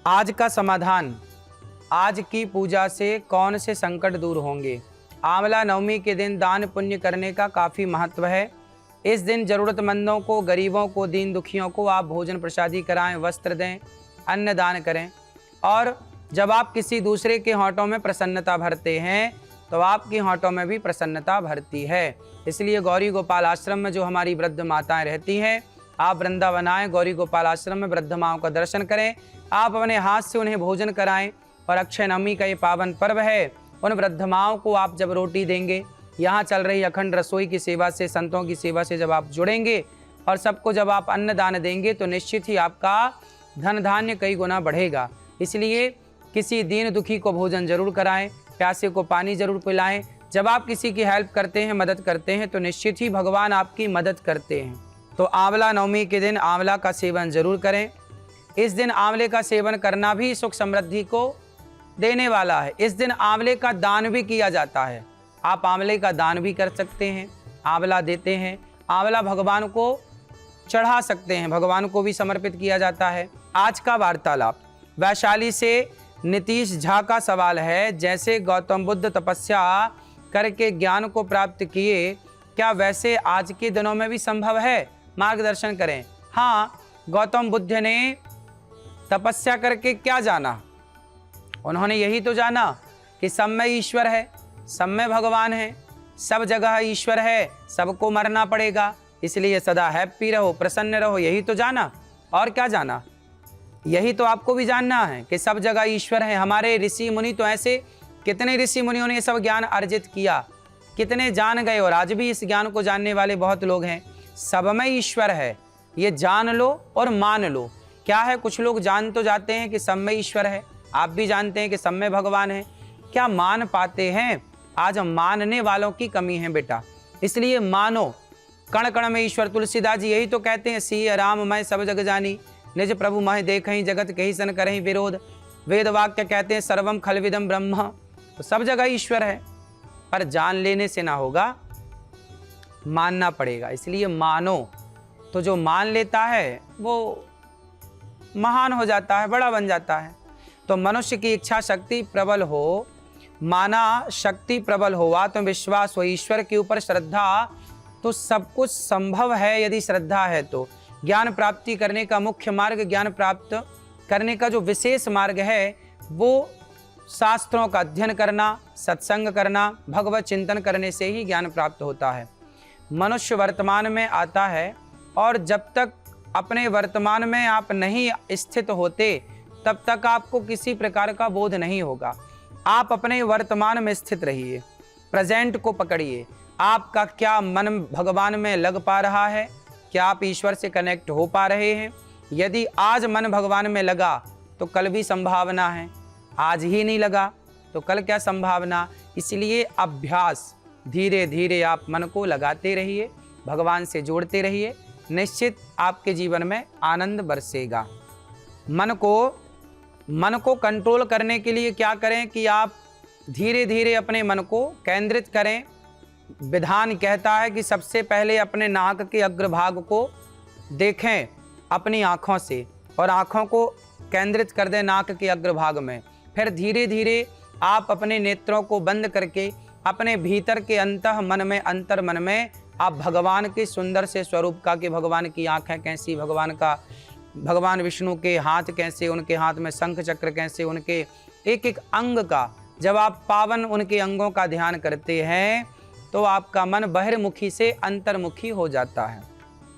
आज का समाधान, आज की पूजा से कौन से संकट दूर होंगे। आंवला नवमी के दिन दान पुण्य करने का काफ़ी महत्व है। इस दिन ज़रूरतमंदों को, गरीबों को, दीन दुखियों को आप भोजन प्रसादी कराएं, वस्त्र दें, अन्न दान करें। और जब आप किसी दूसरे के होंठों में प्रसन्नता भरते हैं तो आपकी होंठों में भी प्रसन्नता भरती है। इसलिए गौरी गोपाल आश्रम में जो हमारी वृद्ध माताएं रहती हैं, आप वृंदावन आएँ, गौरी गोपाल आश्रम में वृद्ध माओं का दर्शन करें, आप अपने हाथ से उन्हें भोजन कराएं। और अक्षय नवमी का ये पावन पर्व है, उन वृद्ध माओं को आप जब रोटी देंगे, यहाँ चल रही अखंड रसोई की सेवा से, संतों की सेवा से जब आप जुड़ेंगे और सबको जब आप अन्न दान देंगे तो निश्चित ही आपका धन धान्य कई गुना बढ़ेगा। इसलिए किसी दीन दुखी को भोजन जरूर कराएं, प्यासे को पानी जरूर पिलाएं। जब आप किसी की हेल्प करते हैं, मदद करते हैं तो निश्चित ही भगवान आपकी मदद करते हैं। तो आंवला नवमी के दिन आंवला का सेवन जरूर करें। इस दिन आंवले का सेवन करना भी सुख समृद्धि को देने वाला है। इस दिन आंवले का दान भी किया जाता है। आप आंवले का दान भी कर सकते हैं, आंवला देते हैं। आंवला भगवान को चढ़ा सकते हैं, भगवान को भी समर्पित किया जाता है। आज का वार्तालाप, वैशाली से नीतीश झा का सवाल है, जैसे गौतम बुद्ध तपस्या करके ज्ञान को प्राप्त किए, क्या वैसे आज के दिनों में भी संभव है? मार्गदर्शन करें। हाँ, गौतम बुद्ध ने तपस्या करके क्या जाना? उन्होंने यही तो जाना कि सब में ईश्वर है, सब में भगवान है, सब जगह ईश्वर है, सबको मरना पड़ेगा, इसलिए सदा हैप्पी रहो, प्रसन्न रहो, यही तो जाना। और क्या जाना? यही तो आपको भी जानना है कि सब जगह ईश्वर है। हमारे ऋषि मुनि तो ऐसे, कितने ऋषि मुनियों ने सब ज्ञान अर्जित किया, कितने जान गए, और आज भी इस ज्ञान को जानने वाले बहुत लोग हैं। सब में ईश्वर है, ये जान लो और मान लो। क्या है, कुछ लोग जान तो जाते हैं कि सब में ईश्वर है, आप भी जानते हैं कि सब में भगवान है, क्या मान पाते हैं? आज मानने वालों की कमी है बेटा, इसलिए मानो। कण कण में ईश्वर, तुलसीदास जी यही तो कहते हैं, सिय राम मैं सब जग जानी, निज प्रभु मह देखहीं, जगत कही सन करहीं विरोध। वेद वाक्य कहते हैं सर्वम खलविदम ब्रह्म, तो सब जगह ईश्वर है, पर जान लेने से ना होगा, मानना पड़ेगा। इसलिए मानो, तो जो मान लेता है वो महान हो जाता है, बड़ा बन जाता है। तो मनुष्य की इच्छा शक्ति प्रबल हो, माना शक्ति प्रबल हो, आत्मविश्वास हो, ईश्वर के ऊपर श्रद्धा, तो सब कुछ संभव है यदि श्रद्धा है तो। ज्ञान प्राप्ति करने का मुख्य मार्ग, ज्ञान प्राप्त करने का जो विशेष मार्ग है वो शास्त्रों का अध्ययन करना, सत्संग करना, भगवत चिंतन करने से ही ज्ञान प्राप्त होता है। मनुष्य वर्तमान में आता है और जब तक अपने वर्तमान में आप नहीं स्थित होते तब तक आपको किसी प्रकार का बोध नहीं होगा। आप अपने वर्तमान में स्थित रहिए, प्रेजेंट को पकड़िए। आपका क्या मन भगवान में लग पा रहा है? क्या आप ईश्वर से कनेक्ट हो पा रहे हैं? यदि आज मन भगवान में लगा तो कल भी संभावना है, आज ही नहीं लगा तो कल क्या संभावना? इसलिए अभ्यास, धीरे धीरे आप मन को लगाते रहिए, भगवान से जोड़ते रहिए, निश्चित आपके जीवन में आनंद बरसेगा। मन को कंट्रोल करने के लिए क्या करें कि आप धीरे धीरे अपने मन को केंद्रित करें। विधान कहता है कि सबसे पहले अपने नाक के अग्रभाग को देखें अपनी आँखों से, और आँखों को केंद्रित कर दें नाक के अग्रभाग में। फिर धीरे धीरे आप अपने नेत्रों को बंद करके अपने भीतर के अंतः मन में, अंतर मन में आप भगवान के सुंदर से स्वरूप का, कि भगवान की आँखें कैसी, भगवान विष्णु के हाथ कैसे, उनके हाथ में शंख चक्र कैसे, उनके एक एक अंग का, जब आप पावन उनके अंगों का ध्यान करते हैं तो आपका मन बहिर्मुखी से अंतर्मुखी हो जाता है।